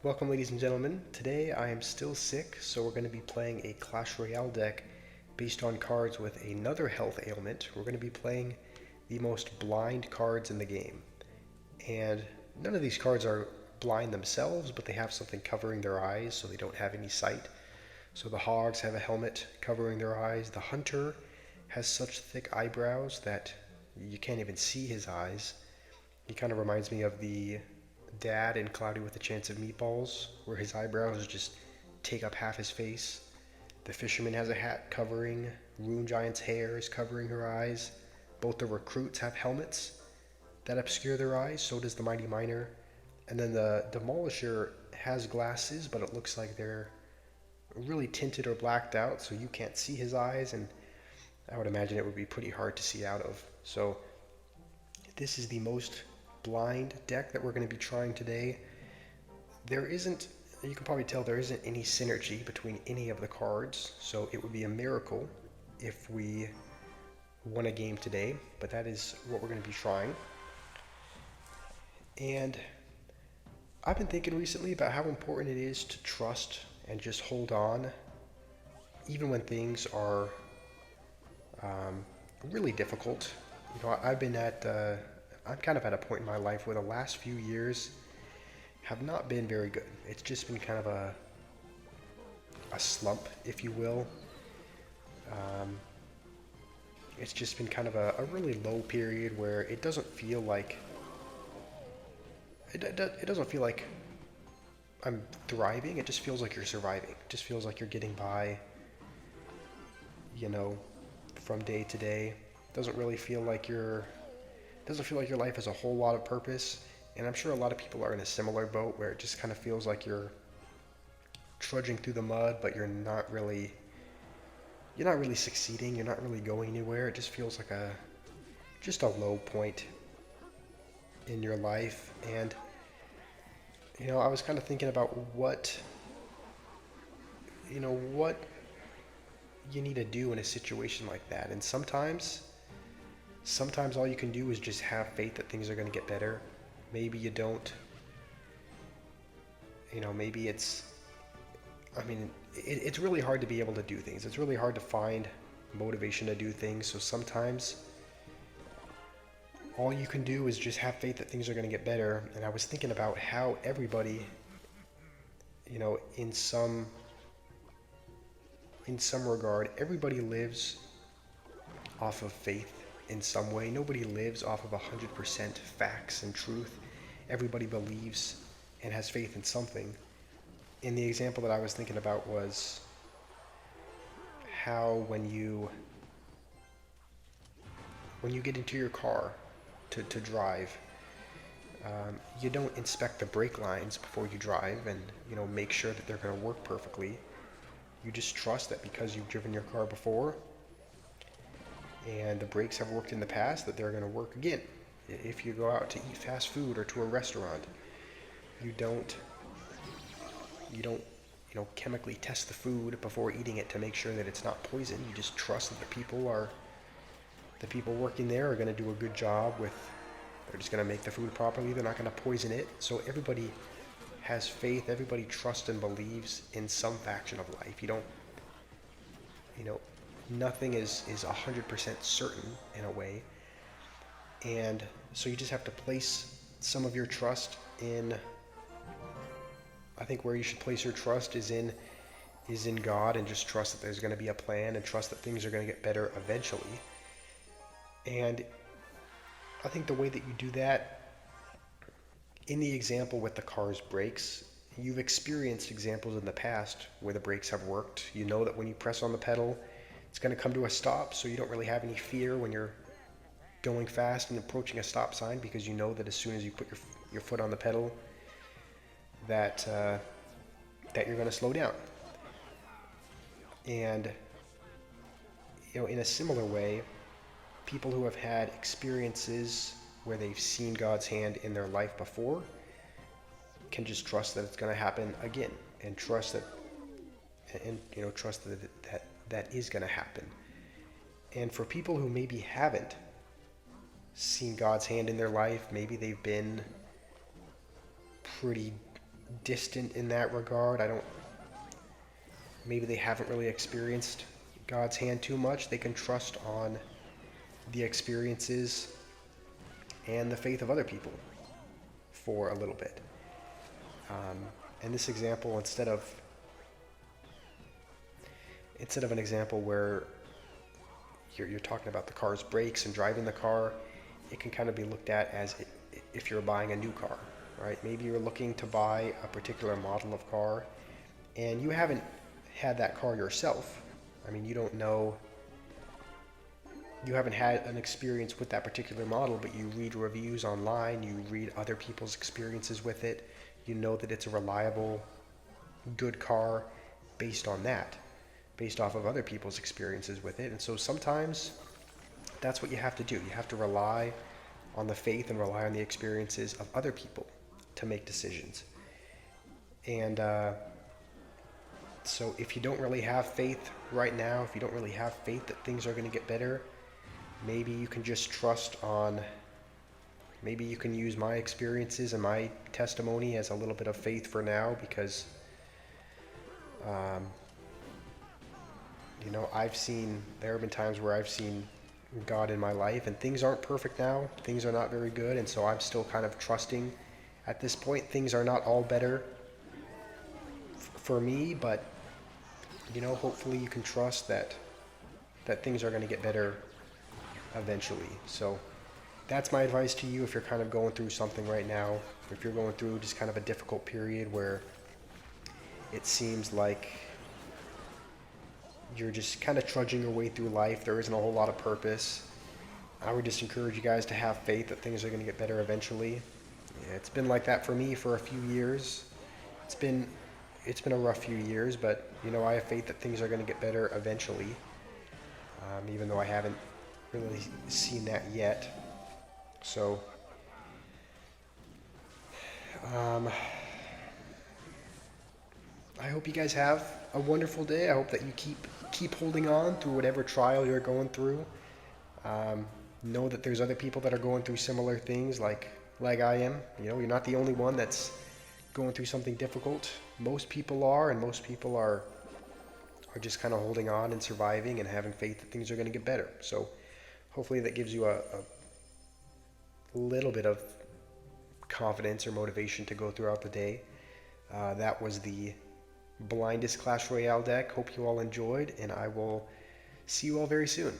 Welcome, ladies and gentlemen. Today I am still sick, so we're going to be playing a Clash Royale deck based on cards with another health ailment. We're going to be playing the most blind cards in the game. And none of these cards are blind themselves, but they have something covering their eyes so they don't have any sight. So the Hogs have a helmet covering their eyes. The Hunter has such thick eyebrows that you can't even see his eyes. He kind of reminds me of the dad in Cloudy with a Chance of Meatballs, where his eyebrows just take up half his face. The Fisherman has a hat covering. Rune Giant's hair is covering her eyes. Both the Recruits have helmets that obscure their eyes, so does the Mighty Miner. And then the Demolisher has glasses, but it looks like they're really tinted or blacked out, so you can't see his eyes, and I would imagine it would be pretty hard to see out of. So this is the most blind deck that we're going to be trying today. There isn't, you can probably tell there isn't any synergy between any of the cards, so it would be a miracle if we won a game today, but that is what we're going to be trying. And I've been thinking recently about how important it is to trust and just hold on, even when things are really difficult. I'm kind of at a point in my life where the last few years have not been very good. It's just been kind of a slump, if you will. It's just been kind of a really low period where it doesn't feel like it doesn't feel like I'm thriving. It just feels like you're surviving. It just feels like you're getting by, you know, from day to day. Doesn't feel like your life has a whole lot of purpose. And I'm sure a lot of people are in a similar boat where it just kind of feels like you're trudging through the mud, but you're not really succeeding. You're not really going anywhere. It just feels like just a low point in your life. And I was kind of thinking about what you need to do in a situation like that. And sometimes all you can do is just have faith that things are going to get better. Maybe you don't. Maybe it's really hard to be able to do things. It's really hard to find motivation to do things. So sometimes all you can do is just have faith that things are going to get better. And I was thinking about how everybody, in some regard, everybody lives off of faith in some way. Nobody lives off of 100% facts and truth. Everybody believes and has faith in something. And the example that I was thinking about was how when you get into your car to drive, you don't inspect the brake lines before you drive and make sure that they're going to work perfectly. You just trust that because you've driven your car before and the brakes have worked in the past, that they're going to work again. If you go out to eat fast food or to a restaurant, you don't chemically test the food before eating it to make sure that it's not poison. You just trust that the people working there are going to do a good job they're just going to make the food properly. They're not going to poison it. So everybody has faith. Everybody trusts and believes in some faction of life. Nothing is 100% certain in a way. And so you just have to place some of your trust in, I think where you should place your trust is in God, and just trust that there's going to be a plan and trust that things are going to get better eventually. And I think the way that you do that, in the example with the car's brakes, you've experienced examples in the past where the brakes have worked. You know that when you press on the pedal, it's going to come to a stop, so you don't really have any fear when you're going fast and approaching a stop sign, because you know that as soon as you put your foot on the pedal, that you're going to slow down. And in a similar way, people who have had experiences where they've seen God's hand in their life before can just trust that it's going to happen again, and trust that that is going to happen. And for people who maybe haven't seen God's hand in their life, maybe they've been pretty distant in that regard. I don't, maybe they haven't really experienced God's hand too much. They can trust on the experiences and the faith of other people for a little bit. In this example, instead of an example where you're talking about the car's brakes and driving the car, it can kind of be looked at as if you're buying a new car, right? Maybe you're looking to buy a particular model of car and you haven't had that car yourself. I mean, you don't know, you haven't had an experience with that particular model, but you read reviews online, you read other people's experiences with it, you know that it's a reliable, good car based on that, based off of other people's experiences with it. And so sometimes that's what you have to do. You have to rely on the faith and rely on the experiences of other people to make decisions. And so if you don't really have faith right now, if you don't really have faith that things are going to get better, maybe you can just trust on, maybe you can use my experiences and my testimony as a little bit of faith for now, because there have been times where I've seen God in my life, and things aren't perfect now. Things are not very good, and so I'm still kind of trusting at this point. Things are not all better for me, but hopefully you can trust that things are going to get better eventually. So that's my advice to you if you're kind of going through something right now, if you're going through just kind of a difficult period where it seems like you're just kind of trudging your way through life. There isn't a whole lot of purpose. I would just encourage you guys to have faith that things are going to get better eventually. Yeah, it's been like that for me for a few years. It's been a rough few years, but I have faith that things are going to get better eventually, even though I haven't really seen that yet. So I hope you guys have a wonderful day. I hope that you keep holding on through whatever trial you're going through. Know that there's other people that are going through similar things like I am. You're not the only one that's going through something difficult. Most people are, and most people are just kind of holding on and surviving and having faith that things are going to get better. So hopefully that gives you a little bit of confidence or motivation to go throughout the day. That was the Blindest Clash Royale deck. Hope you all enjoyed, and I will see you all very soon.